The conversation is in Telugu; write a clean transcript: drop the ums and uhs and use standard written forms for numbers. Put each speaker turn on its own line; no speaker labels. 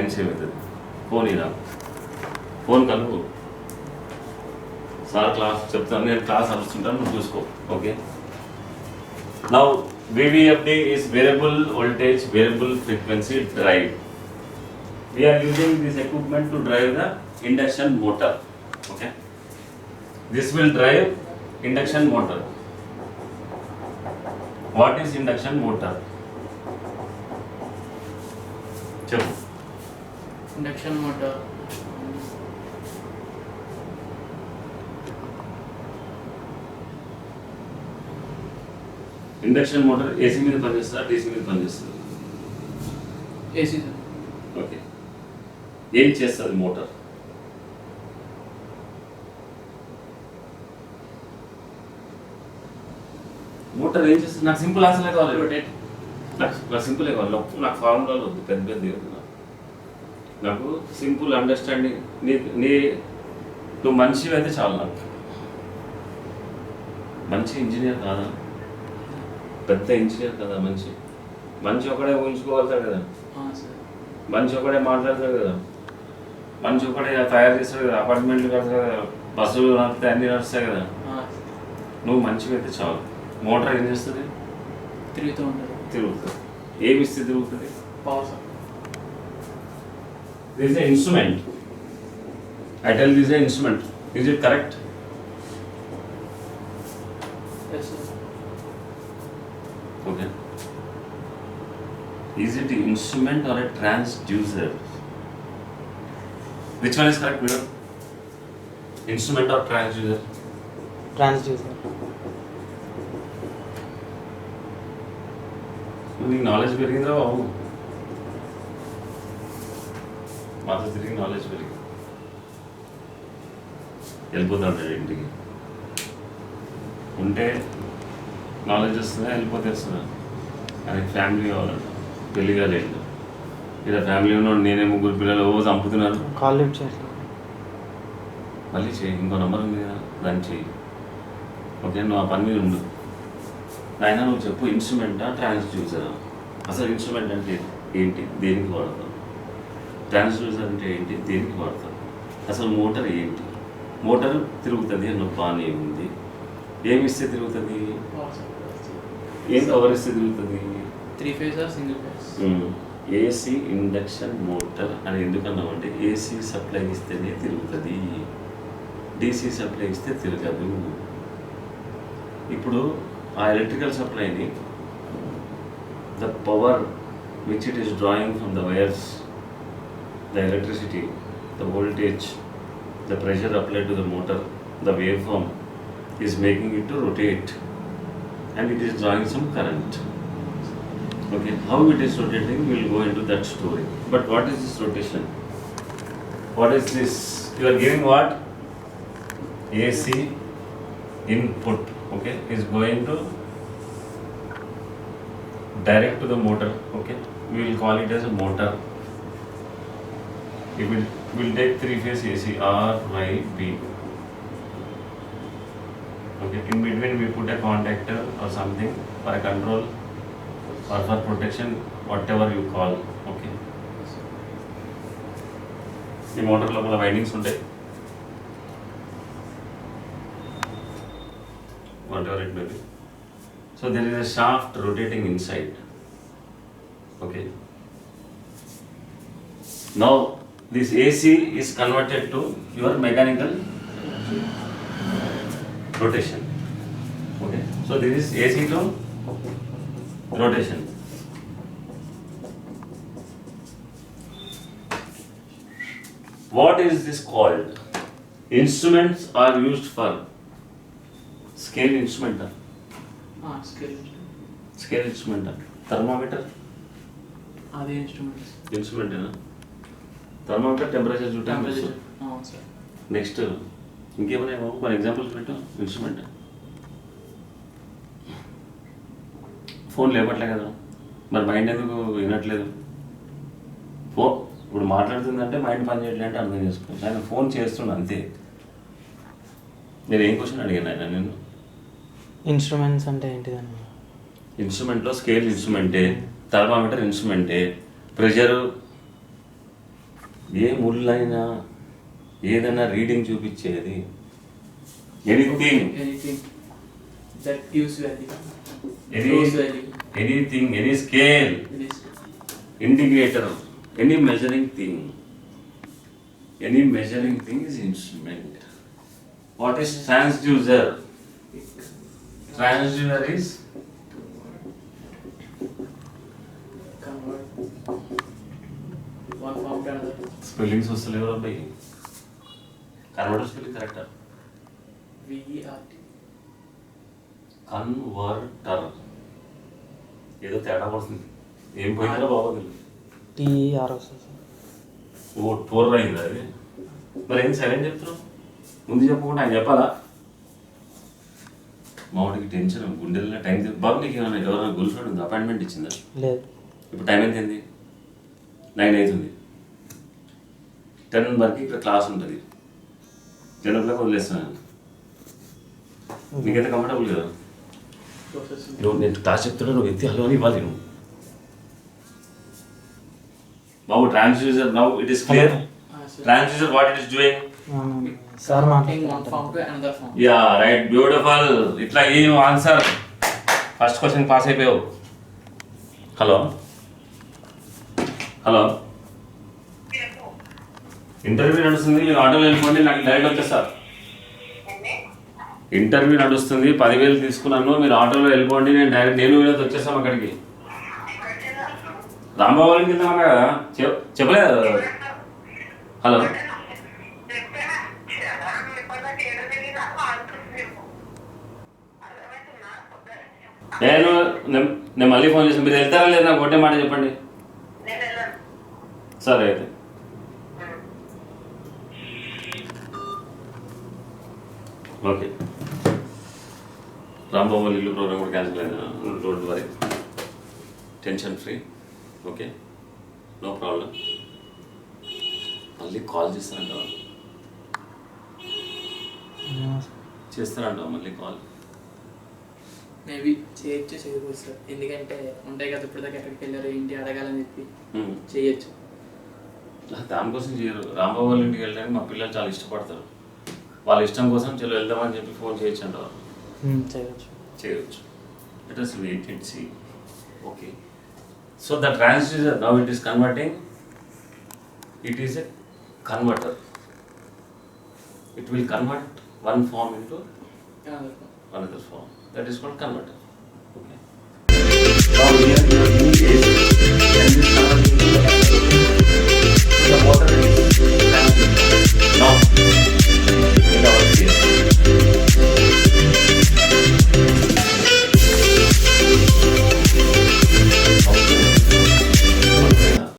టైం సేవ్ అవుతుంది. ఫోన్ ఇలా ఫోన్ కలుపు సార్ క్లాస్ చెప్తాను, నేను క్లాస్ అరుస్తుంటాను, నువ్వు చూసుకో. Okay, now VVFD is variable voltage variable frequency drive. We are using this equipment to drive the induction motor. Okay, this will drive induction motor. What is induction motor? చెప్పు.
Induction motor
induction motor AC మీద పనిచేస్తుందా, డీసీ మీద పనిచేస్తుంది?
AC sir.
ఓకే, ఏం చేస్తుంది మోటార్? మోటార్ ఏం చేస్తుంది? నాకు సింపుల్ ఆన్సర్ కావాలి.
రొటేట్.
నాకు సింపుల్ కావాలి, నాకు ఫార్ములాలు వద్దు, పెద్ద పెద్ద. నాకు సింపుల్ అండర్స్టాండింగ్. నువ్వు మనిషి అయితే చాలు. నాకు మంచి ఇంజనీర్ కాదా, పెద్ద ఇంజనీర్ కదా మనిషి. మనిషి ఒకడే ఊహించుకోగలుగుతాడు కదా, మనిషి ఒకడే మాట్లాడతాడు కదా, మనిషి ఒకడే తయారు చేస్తాడు కదా, అపార్ట్మెంట్లు కడతాడు కదా, బస్సులు నడిపితే అన్నీ నడుస్తాయి కదా. నువ్వు మంచిగా అయితే చాలు. మోటార్ ఏం చేస్తుంది?
తిరుగుతూ ఉంటుంది.
తిరుగుతుంది. ఏమి ఇస్తే తిరుగుతుంది?
Power sir.
This is an instrument. I tell this is an instrument. Is it correct?
Yes sir.
Okay. Is it an instrument or a transducer? Which one is correct, Mira? Instrument or transducer?
Transducer.
నీకు నాలెడ్జ్ పెరిగిందా బాబు? మాతో తిరిగి నాలెడ్జ్ పెరిగింది. వెళ్ళిపోతాడు ఇంటికి. ఉంటే నాలెడ్జ్ వస్తుందా, వెళ్ళిపోతే వస్తుందా? ఆయనకి ఫ్యామిలీ కావాలంట, పెళ్లి కాలేదు. ఇలా ఫ్యామిలీ ఉన్నాడు, నేనే ముగ్గురు పిల్లలు ఓ చంపుతున్నారు.
కాల్ లిఫ్ట్ చేయట్లేదు.
మళ్ళీ చేయి, ఇంకో నెంబర్ ఉంది కదా, దాన్ని చెయ్యి. ఓకే, నువ్వు ఆ పని మీద ఉండు. ఆయన నువ్వు చెప్పు, ఇన్స్ట్రుమెంటా ట్రాన్స్డ్యూసరా? అసలు ఇన్స్ట్రుమెంట్ అంటే ఏంటి, దేనికి వాడతావు? ట్రాన్స్డ్యూసర్ అంటే ఏంటి, దేనికి వాడతావు? అసలు మోటార్ ఏంటి? మోటార్ తిరుగుతుంది అన్న బాగానే ఉంది. ఏమి ఇస్తే తిరుగుతుంది? ఏం పవర్ ఇస్తే తిరుగుతుంది?
3 phase or single phase?
AC induction motor అని ఎందుకన్నామంటే ఏసీ సప్లై ఇస్తేనే తిరుగుతుంది, డీసీ సప్లై ఇస్తే తిరగదు. ఇప్పుడు ఆ ఎలక్ట్రికల్ సప్లైని, the power which it is drawing from the wires, the electricity, the voltage, the pressure applied to the motor, the waveform is making it to rotate and it is drawing some current. Okay, how it is rotating, we will go into that story. But what is this rotation? What is this? You are giving what? AC input, okay, is going to direct to the motor. Okay, we will call it as a motor. It will take 3 phase AC, R, Y, B. Okay, in between we put a contactor or something for a control or for protection, whatever you call. Okay. The motor లోపల వైండింగ్స్ ఉంటాయి, whatever it may be. So there is a shaft rotating inside. Okay. Now this AC is converted to your mechanical rotation. Okay, so this is AC to rotation. What is this called? Instruments are used for scale instrument.
Scale.
Scale instrument. Thermometer.
అదే ఇన్స్ట్రుమెంట్స్.
Instrument ఏనా? థర్మోమీటర్ టెంపరేచర్ చూడటం.
టెంపరేచర్. అవును సార్.
నెక్స్ట్ ఇంకేమైనా మన ఎగ్జాంపుల్స్ పెట్టు. ఇన్స్ట్రుమెంట్. ఫోన్ లేపట్లే కదా, మరి మైండ్ ఎందుకు వినట్లేదు? ఇప్పుడు మాట్లాడుతుందంటే మైండ్ పని చేయట్లే అంటే అర్థం చేసుకోవచ్చు. ఆయన ఫోన్ చేస్తుండ అంతే. నేను ఏం క్వశ్చన్ అడిగాను ఆయన నేను?
ఇన్స్ట్రుమెంట్స్ అంటే ఏంటిదని.
ఇన్స్ట్రుమెంట్లో స్కేల్ ఇన్స్ట్రుమెంటే, థర్మామీటర్ ఇన్స్ట్రుమెంటే, ప్రెషరు ఏ ముళ్ళైనా ఏదైనా రీడింగ్ చూపించేది. Anything
Anything that gives value. Shows value.
Anything, any scale,
It is.
indicator, any measuring thing. Any measuring thing is instrument. What is transducer? Transducer is
Convert one form to another.
spellings వస్తలేవు అబ్బాయి. కన్వర్టర్ స్పెల్లింగ్ కరెక్టా?
VERT.
కన్వర్టర్ ఏదో తేడా పడుతుంది. ఏం పోయిందో బాగోదు.
TER వస్తుంది సార్.
ఓ టోర్ అయింది అది. మరి ఏం సరైన చెప్తున్నావు? ముందు చెప్పకుండా ఆయన చెప్పాలా? మావాడికి టెన్షన్, గుండెల్లో టైం బాబు. నీకు ఏమైనా ఎవరైనా గర్ల్ ఫ్రెండ్ ఉంది? అపాయింట్మెంట్ ఇచ్చిందా?
లేదు.
ఇప్పుడు టైం ఎంత అయింది? 9 అవుతుంది. 10 వరకు ఇక్కడ క్లాస్ ఉంటుంది. 10 o'clock వదిలేస్తున్నాను. నీకైతే కంఫర్టబుల్ కదా?
Processing.
నువ్వు నేను క్లాస్ చెప్తున్నా, నువ్వు ఎత్తి హలో అని ఇవ్వాలి. నువ్వు బాబు transducer, now it is clear.
Sir.
Transducer what it is doing?
Sir
Converting one
మాట్లాడుతున్నారు.
form to another form.
Yeah right, beautiful. ఇట్లా ఈ ఆన్సర్ ఫస్ట్ క్వశ్చన్ పాస్ అయిపోయావు. హలో హలో, ఇంటర్వ్యూ నడుస్తుంది, మీరు ఆటోలో వెళ్ళిపోండి, నాకు డైరెక్ట్ వచ్చేస్తారు. ఇంటర్వ్యూ నడుస్తుంది, 10,000 తీసుకున్నాను, మీరు ఆటోలో వెళ్ళిపోండి, నేను వీళ్ళతో వచ్చేస్తాం అక్కడికి. రాంబాబు వాళ్ళకి వెళ్తామన్నా కదా, చెప్పలేదు. హలో, నేను మళ్ళీ ఫోన్ చేస్తాను. మీరు వెళ్తారా లేదా నాకు ఒకటే మాట చెప్పండి. సరే అయితే. ఓకే, రాంబాబు వాళ్ళ ఇల్లు ప్రోగ్రామ్ కూడా క్యాన్సిల్ అయింది. Don't worry, tension free. Okay, no problem. మళ్ళీ కాల్ చేస్తానంట వాళ్ళు. చేస్తారంట మళ్ళీ కాల్.
మేబీ చేయొచ్చు, చేయకూడదు సార్. ఎందుకంటే ఉంటాయి కదా ఇప్పుడు దాకా ఎక్కడికి వెళ్ళారు ఏంటి అడగాలని చెప్పి చేయొచ్చు.
దానికోసం చేయరు. రాంబాబు వాళ్ళ ఇంటికి వెళ్ళడానికి మా పిల్లలు చాలా ఇష్టపడతారు. వాళ్ళ ఇష్టం కోసం చలో వెళ్దామని చెప్పి ఫోన్ చేయొచ్చు అంట వాళ్ళు. చేయొచ్చు. Let us wait and see. Okay. So the transducer, now it is converting. It is a converter. It will convert one form into
Another form.
another form. That is called converter.